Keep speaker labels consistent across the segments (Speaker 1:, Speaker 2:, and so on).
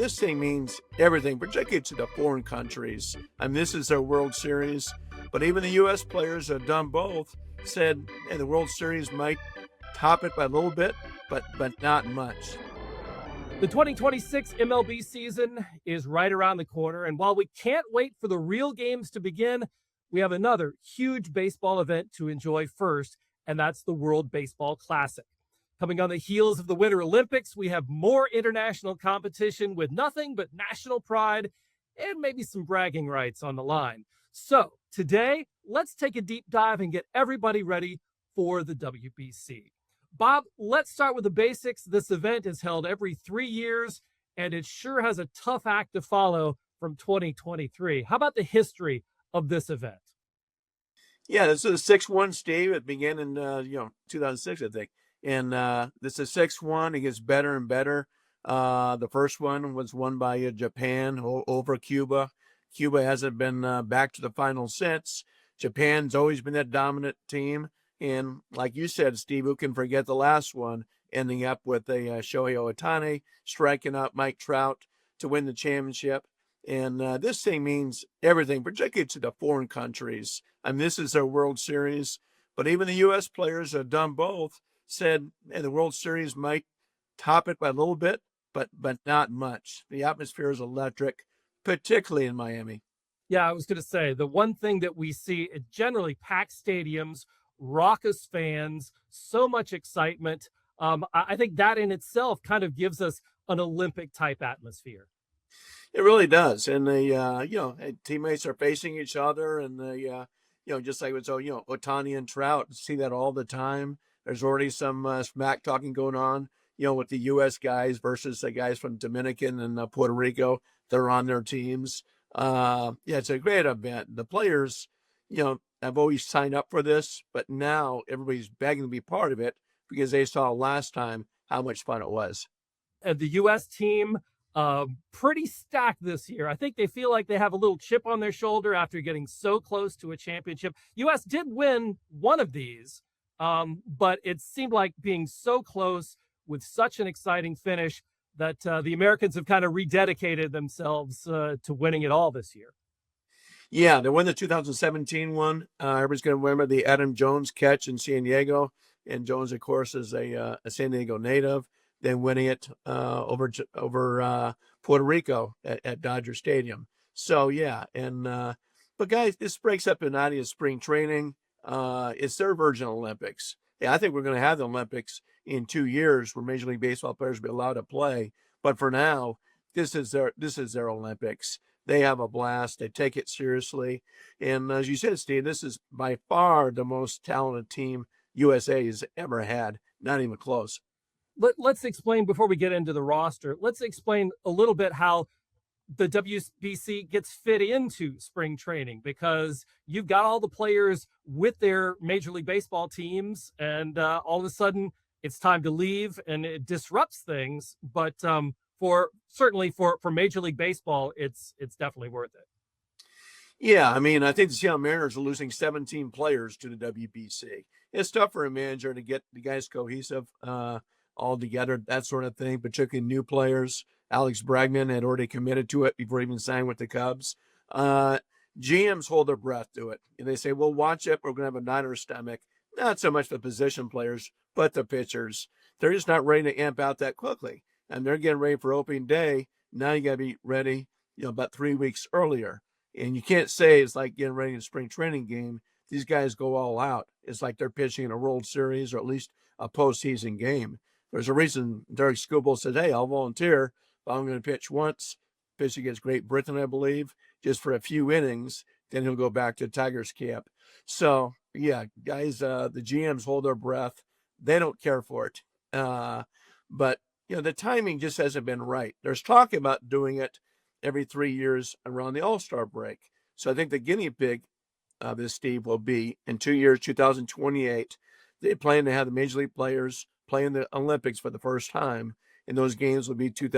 Speaker 1: this thing means everything, particularly to the foreign countries. I mean, this is their World Series, but even the U.S. players that have done both said, hey, the World Series might top it by a little bit, but not much.
Speaker 2: The 2026 MLB season is right around the corner, and while we can't wait for the real games to begin, we have another huge baseball event to enjoy first, and that's the World Baseball Classic. Coming on the heels of the Winter Olympics, we have more international competition with nothing but national pride and maybe some bragging rights on the line. So today, let's take a deep dive and get everybody ready for the WBC. Bob, let's start with the basics. This event is held every 3 years, and it sure has a tough act to follow from 2023. How about the history of this event?
Speaker 1: Yeah, this is a 6-1, Steve. It began in 2006, I think. And this is 6-1. It gets better and better. The first one was won by Japan over Cuba. Cuba hasn't been back to the final since. Japan's always been that dominant team. And like you said, Steve, who can forget the last one, ending up with a Shohei Ohtani striking out Mike Trout to win the championship. And this thing means everything, particularly to the foreign countries. I mean, this is their World Series, but even the U.S. players that have done both said, hey, the World Series might top it by a little bit, but not much. The atmosphere is electric, particularly in Miami.
Speaker 2: Yeah, I was going to say, the one thing that we see, it generally packed stadiums, raucous fans, so much excitement. I think that in itself kind of gives us an Olympic type atmosphere.
Speaker 1: It really does. And teammates are facing each other, and just like with Ohtani and Trout, see that all the time. There's already some smack talking going on, with the U.S. guys versus the guys from Dominican and Puerto Rico that are on their teams. It's a great event. The players, have always signed up for this, but now everybody's begging to be part of it because they saw last time how much fun it was.
Speaker 2: And the U.S. team, pretty stacked this year. I think they feel like they have a little chip on their shoulder after getting so close to a championship. U.S. did win one of these, but it seemed like being so close with such an exciting finish that the Americans have kind of rededicated themselves to winning it all this year.
Speaker 1: Yeah, they won the 2017 one. Everybody's going to remember the Adam Jones catch in San Diego. And Jones, of course, is a San Diego native. Then winning it over Puerto Rico at Dodger Stadium. So, yeah. But guys, this breaks up the night of spring training. It's their version of Olympics. Yeah, I think we're going to have the Olympics in 2 years where Major League Baseball players will be allowed to play. But for now, this is their Olympics. They have a blast. They take it seriously. And as you said, Steve, this is by far the most talented team USA has ever had. Not even close.
Speaker 2: Let's explain before we get into the roster. Let's explain a little bit how the WBC gets fit into spring training, because you've got all the players with their Major League Baseball teams, and all of a sudden it's time to leave, and it disrupts things. But for Major League Baseball, it's definitely worth it.
Speaker 1: Yeah, I mean, I think the Seattle Mariners are losing 17 players to the WBC. It's tough for a manager to get the guys cohesive all together, that sort of thing, particularly new players. Alex Bregman had already committed to it before he even signed with the Cubs. GMs hold their breath to it. And they say, well, watch it. We're going to have a knot in our stomach. Not so much the position players, but the pitchers. They're just not ready to amp out that quickly. And they're getting ready for opening day. Now you got to be ready, about 3 weeks earlier. And you can't say it's like getting ready in a spring training game. These guys go all out. It's like they're pitching in a World Series or at least a postseason game. There's a reason Derek Skubal said, hey, I'll volunteer, but I'm going to pitch once, pitch against Great Britain, I believe, just for a few innings. Then he'll go back to Tigers camp. So, yeah, guys, the GMs hold their breath. They don't care for it. But, the timing just hasn't been right. There's talk about doing it every 3 years around the All-Star break. So I think the guinea pig of this, Steve, will be in 2 years, 2028. They plan to have the Major League players play in the Olympics for the first time. And those games will be July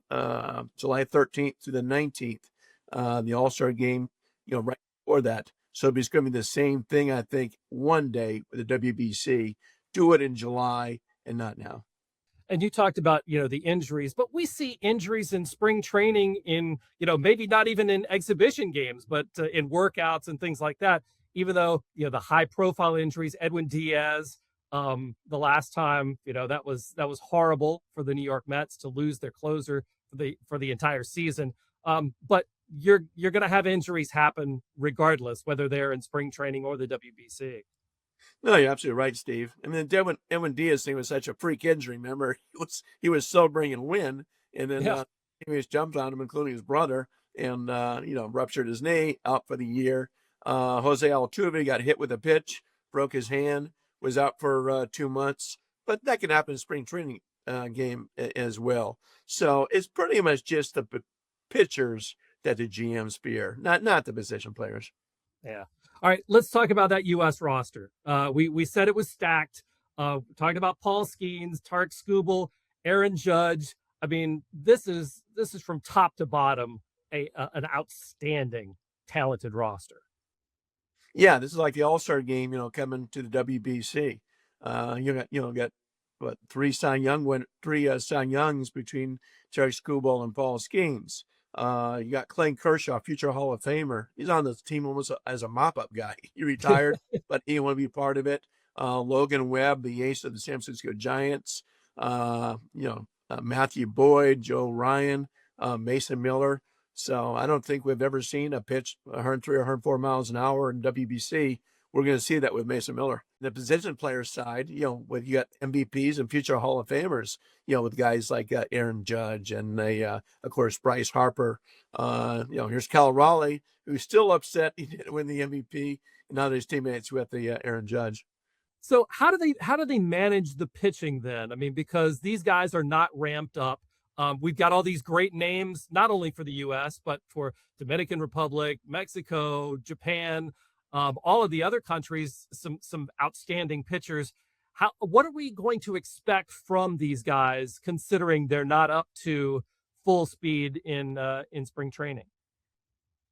Speaker 1: 13th to the 19th. The All-Star game, right before that. So it's going to be the same thing, I think, one day with the WBC. Do it in July and not now.
Speaker 2: And you talked about, the injuries, but we see injuries in spring training in, maybe not even in exhibition games, but in workouts and things like that. Even though, the high profile injuries, Edwin Diaz, the last time, that was horrible for the New York Mets to lose their closer for the entire season. But you're going to have injuries happen regardless, whether they're in spring training or the WBC.
Speaker 1: No, you're absolutely right, Steve. I mean, the Edwin Diaz thing was such a freak injury. Remember, he was celebrating a win, and then
Speaker 2: Yeah.
Speaker 1: he was jumped on him, including his brother, and ruptured his knee, out for the year. Jose Altuve got hit with a pitch, broke his hand, was out for 2 months. But that can happen in spring training game as well. So it's pretty much just the pitchers that the GMs fear, not the position players.
Speaker 2: Yeah. All right, let's talk about that U.S. roster. We said it was stacked. Talking about Paul Skeens, Tarek Skubal, Aaron Judge. I mean, this is from top to bottom an outstanding, talented roster.
Speaker 1: Yeah, this is like the All-Star game, coming to the WBC. Got what, three Cy Youngs between Terry Skubal and Paul Skeens. You got Clayton Kershaw, future Hall of Famer. He's on the team almost as a mop-up guy. He retired, but he want to be part of it. Logan Webb, the ace of the San Francisco Giants. Matthew Boyd, Joe Ryan, Mason Miller. So I don't think we've ever seen a pitch 103 or 104 miles an hour in WBC. We're going to see that with Mason Miller. The position player side, when you got MVPs and future Hall of Famers, with guys like Aaron Judge and of course, Bryce Harper. Here's Cal Raleigh, who's still upset he didn't win the MVP, and now his teammates with the Aaron Judge.
Speaker 2: So how do they manage the pitching then? I mean, because these guys are not ramped up. We've got all these great names, not only for the U.S., but for Dominican Republic, Mexico, Japan, all of the other countries, some outstanding pitchers. What are we going to expect from these guys, considering they're not up to full speed in spring training?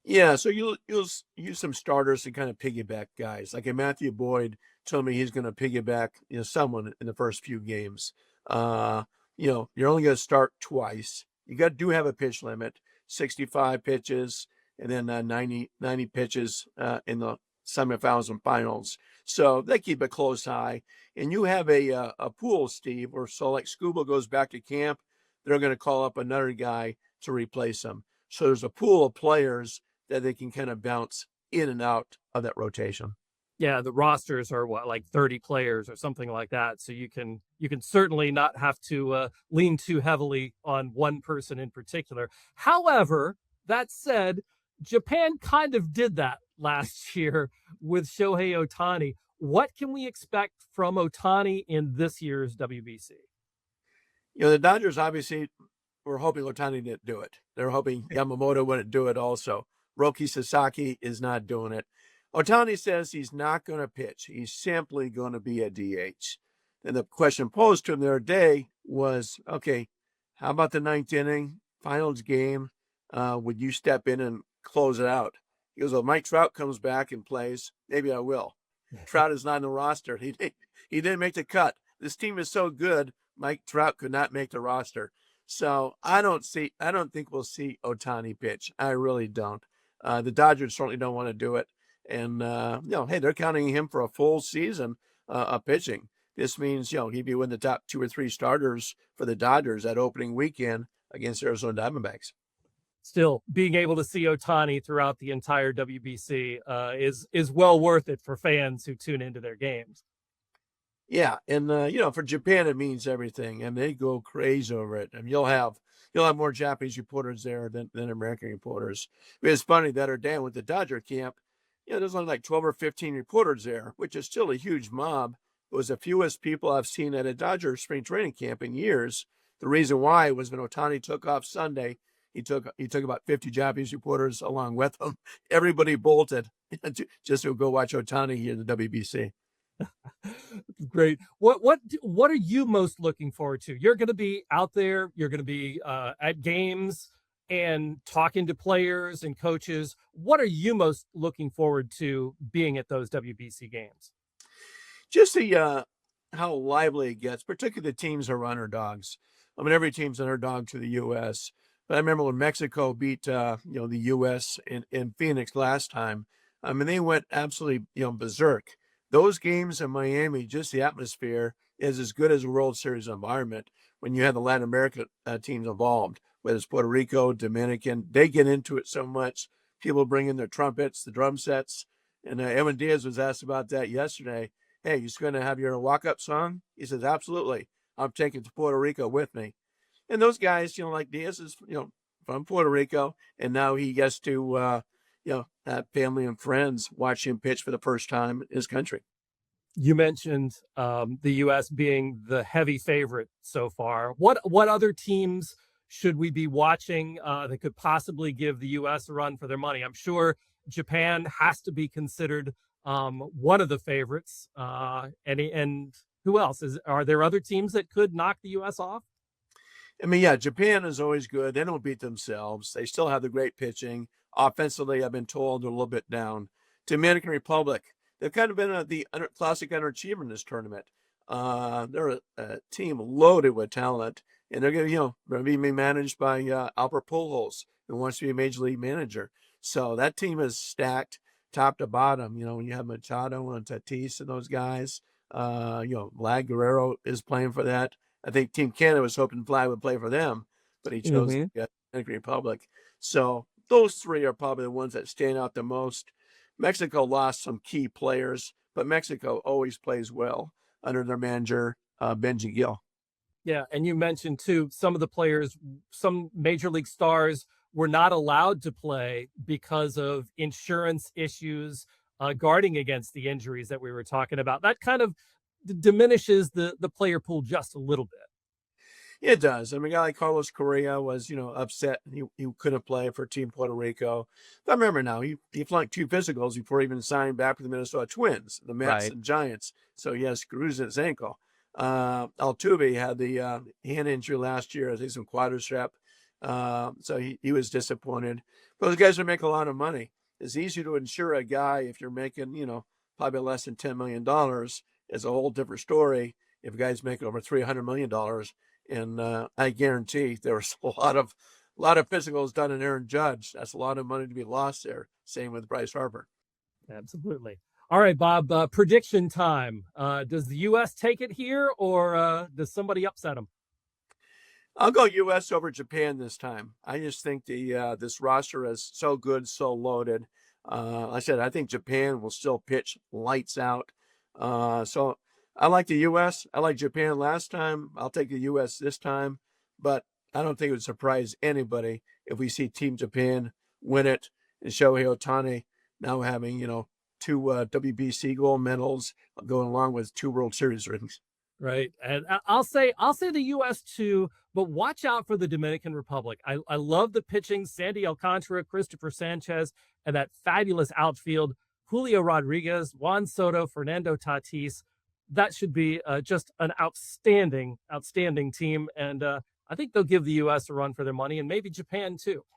Speaker 1: Yeah, so you'll use some starters to kind of piggyback guys. Like Matthew Boyd told me he's going to piggyback someone in the first few games. You're only going to start twice. You do have a pitch limit, 65 pitches, and then 90 pitches in the semifinals and finals. So they keep a close eye. And you have a pool, Steve, or so like Skubal goes back to camp, they're going to call up another guy to replace him. So there's a pool of players that they can kind of bounce in and out of that rotation.
Speaker 2: Yeah, the rosters are like 30 players or something like that. So you can certainly not have to lean too heavily on one person in particular. However, that said, Japan kind of did that last year with Shohei Ohtani. What can we expect from Ohtani in this year's WBC?
Speaker 1: The Dodgers obviously were hoping Ohtani didn't do it. They're hoping Yamamoto wouldn't do it also. Roki Sasaki is not doing it. Ohtani says he's not going to pitch. He's simply going to be a DH. And the question posed to him the other day was, okay, how about the ninth inning, finals game? Would you step in and close it out? He goes, well, Mike Trout comes back and plays. Maybe I will. Trout is not in the roster. He didn't make the cut. This team is so good, Mike Trout could not make the roster. So I don't think we'll see Ohtani pitch. I really don't. The Dodgers certainly don't want to do it. And, hey, they're counting him for a full season of pitching. This means, he'd be one of the top 2 or 3 starters for the Dodgers that opening weekend against Arizona Diamondbacks.
Speaker 2: Still, being able to see Ohtani throughout the entire WBC is well worth it for fans who tune into their games.
Speaker 1: Yeah, and for Japan it means everything, and they go crazy over it. And you'll have more Japanese reporters there than American reporters. It's funny that our day with the Dodger camp, there's only like 12 or 15 reporters there, which is still a huge mob. It was the fewest people I've seen at a Dodger spring training camp in years. The reason why was when Ohtani took off Sunday, he took about 50 Japanese reporters along with him. Everybody bolted just to go watch Ohtani here in the WBC.
Speaker 2: Great. What are you most looking forward to? You're going to be out there. You're going to be at games and talking to players and coaches. What are you most looking forward to being at those WBC games?
Speaker 1: Just the how lively it gets, particularly the teams are underdogs. I mean, every team's underdog to the U.S. But I remember when Mexico beat the U.S. in Phoenix last time. I mean, they went absolutely berserk. Those games in Miami, just the atmosphere is as good as a World Series environment when you have the Latin America teams involved, whether it's Puerto Rico, Dominican. They get into it so much. People bring in their trumpets, the drum sets. And Evan Diaz was asked about that yesterday. Hey, you going to have your walk-up song? He says, absolutely. I'm taking it to Puerto Rico with me. And those guys, like Diaz is, from Puerto Rico, and now he gets to, have family and friends watch him pitch for the first time in his country.
Speaker 2: You mentioned the U.S. being the heavy favorite so far. What other teams should we be watching that could possibly give the U.S. a run for their money? I'm sure Japan has to be considered one of the favorites. And who else? Are there other teams that could knock the U.S. off?
Speaker 1: I mean, yeah, Japan is always good. They don't beat themselves. They still have the great pitching. Offensively, I've been told they're a little bit down. Dominican Republic, they've kind of been the classic underachiever in this tournament. They're a team loaded with talent, and they're going to be managed by Albert Pujols, who wants to be a major league manager. So that team is stacked top to bottom. When you have Machado and Tatis and those guys, Vlad Guerrero is playing for that. I think Team Canada was hoping Vlad would play for them, but he chose the Dominican Republic. So those three are probably the ones that stand out the most. Mexico lost some key players, but Mexico always plays well under their manager, Benji Gil.
Speaker 2: Yeah, and you mentioned, too, some of the players, some major league stars were not allowed to play because of insurance issues guarding against the injuries that we were talking about. That kind of diminishes the player pool just a little bit.
Speaker 1: It does. I mean, a guy like Carlos Correa was, upset he couldn't play for Team Puerto Rico. But I remember now, he flunked 2 physicals before even signing back for the Minnesota Twins, the Mets and Giants. So he has screws in his ankle. Altuve had the hand injury last year, I think some quadriceps. So he was disappointed. But those guys are making a lot of money. It's easy to insure a guy if you're making, probably less than $10 million. It's a whole different story if a guy's making over $300 million. And I guarantee there was a lot of physicals done in Aaron Judge. That's a lot of money to be lost there. Same with Bryce Harper.
Speaker 2: Absolutely. All right, Bob, prediction time. Does the U.S. take it here, or does somebody upset them?
Speaker 1: I'll go U.S. over Japan this time. I just think this roster is so good, so loaded. Like I said, I think Japan will still pitch lights out. So I like the U.S. I like Japan last time. I'll take the U.S. this time. But I don't think it would surprise anybody if we see Team Japan win it and Shohei Ohtani now having, 2 WBC gold medals going along with 2 World Series rings.
Speaker 2: Right. And I'll say the U.S. too, but watch out for the Dominican Republic. I love the pitching, Sandy Alcantara, Christopher Sanchez, and that fabulous outfield, Julio Rodriguez, Juan Soto, Fernando Tatis. That should be just an outstanding team. And I think they'll give the U.S. a run for their money, and maybe Japan too.